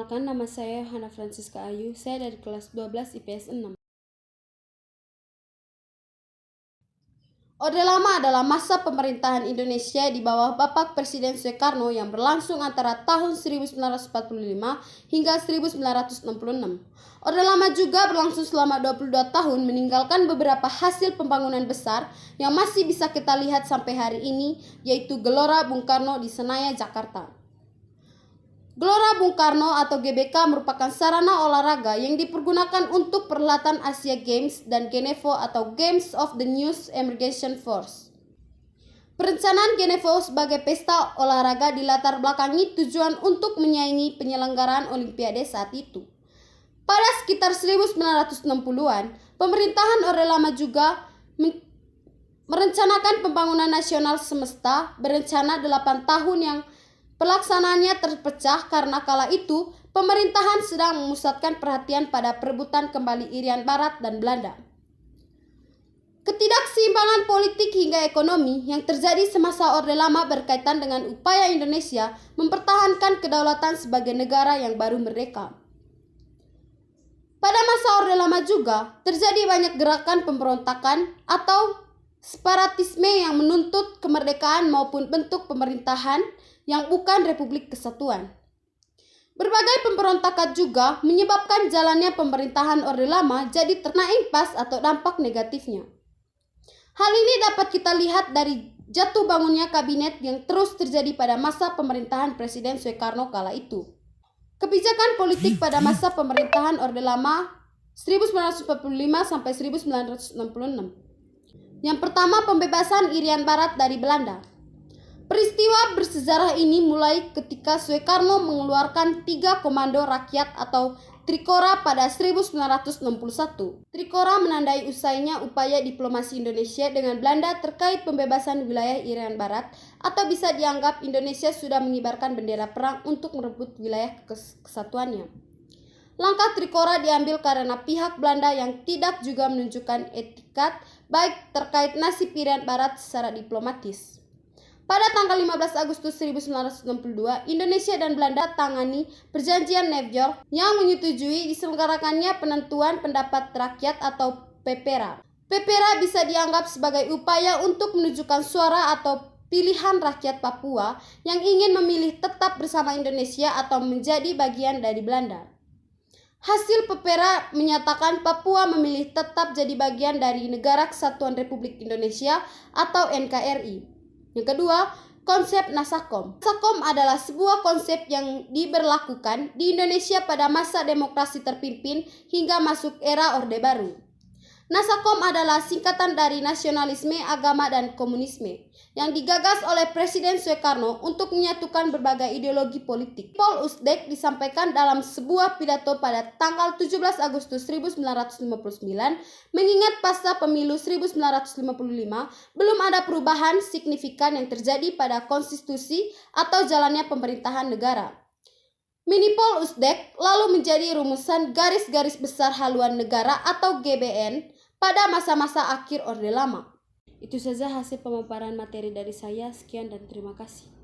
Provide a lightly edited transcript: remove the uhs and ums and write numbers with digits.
Perkenalkan, nama saya Hana Francisca Ayu. Saya dari kelas 12 IPS 6. Orde Lama adalah masa pemerintahan Indonesia di bawah Bapak Presiden Soekarno yang berlangsung antara tahun 1945 hingga 1966. Orde Lama juga berlangsung selama 22 tahun meninggalkan beberapa hasil pembangunan besar yang masih bisa kita lihat sampai hari ini, yaitu Gelora Bung Karno di Senayan, Jakarta. Gelora Bung Karno atau GBK merupakan sarana olahraga yang dipergunakan untuk perhelatan Asia Games dan Genevo atau Games of the New Emerging Force. Perencanaan Genevo sebagai pesta olahraga dilatar belakangi tujuan untuk menyaingi penyelenggaraan Olimpiade saat itu. Pada sekitar 1960-an, pemerintahan Orde Lama juga merencanakan pembangunan nasional semesta berencana 8 tahun yang pelaksanaannya terpecah karena kala itu pemerintahan sedang memusatkan perhatian pada perebutan kembali Irian Barat dan Belanda. Ketidakseimbangan politik hingga ekonomi yang terjadi semasa Orde Lama berkaitan dengan upaya Indonesia mempertahankan kedaulatan sebagai negara yang baru merdeka. Pada masa Orde Lama juga terjadi banyak gerakan pemberontakan atau separatisme yang menuntut kemerdekaan maupun bentuk pemerintahan yang bukan Republik Kesatuan. Berbagai pemberontakan juga menyebabkan jalannya pemerintahan Orde Lama jadi terkena impas atau dampak negatifnya. Hal ini dapat kita lihat dari jatuh bangunnya kabinet yang terus terjadi pada masa pemerintahan Presiden Soekarno kala itu. Kebijakan politik pada masa pemerintahan Orde Lama 1945 sampai 1966. Yang pertama, pembebasan Irian Barat dari Belanda. Peristiwa bersejarah ini mulai ketika Soekarno mengeluarkan 3 komando rakyat atau Trikora pada 1961. Trikora menandai usainya upaya diplomasi Indonesia dengan Belanda terkait pembebasan wilayah Irian Barat, atau bisa dianggap Indonesia sudah mengibarkan bendera perang untuk merebut wilayah kesatuannya. Langkah Trikora diambil karena pihak Belanda yang tidak juga menunjukkan etikat baik terkait nasib Irian Barat secara diplomatis. Pada tanggal 15 Agustus 1962, Indonesia dan Belanda tangani perjanjian New York yang menyetujui diselenggarakannya penentuan pendapat rakyat atau PPRA. PPRA bisa dianggap sebagai upaya untuk menunjukkan suara atau pilihan rakyat Papua yang ingin memilih tetap bersama Indonesia atau menjadi bagian dari Belanda. Hasil PPRA menyatakan Papua memilih tetap jadi bagian dari Negara Kesatuan Republik Indonesia atau NKRI. Yang kedua, konsep Nasakom. Nasakom adalah sebuah konsep yang diberlakukan di Indonesia pada masa demokrasi terpimpin hingga masuk era Orde Baru. Nasakom adalah singkatan dari nasionalisme, agama, dan komunisme yang digagas oleh Presiden Soekarno untuk menyatukan berbagai ideologi politik. Paul Usdek disampaikan dalam sebuah pidato pada tanggal 17 Agustus 1959, mengingat pasca pemilu 1955 belum ada perubahan signifikan yang terjadi pada konstitusi atau jalannya pemerintahan negara. Minipol Usdek lalu menjadi rumusan garis-garis besar haluan negara atau GBN pada masa-masa akhir Orde Lama. Itu saja hasil pemaparan materi dari saya. Sekian dan terima kasih.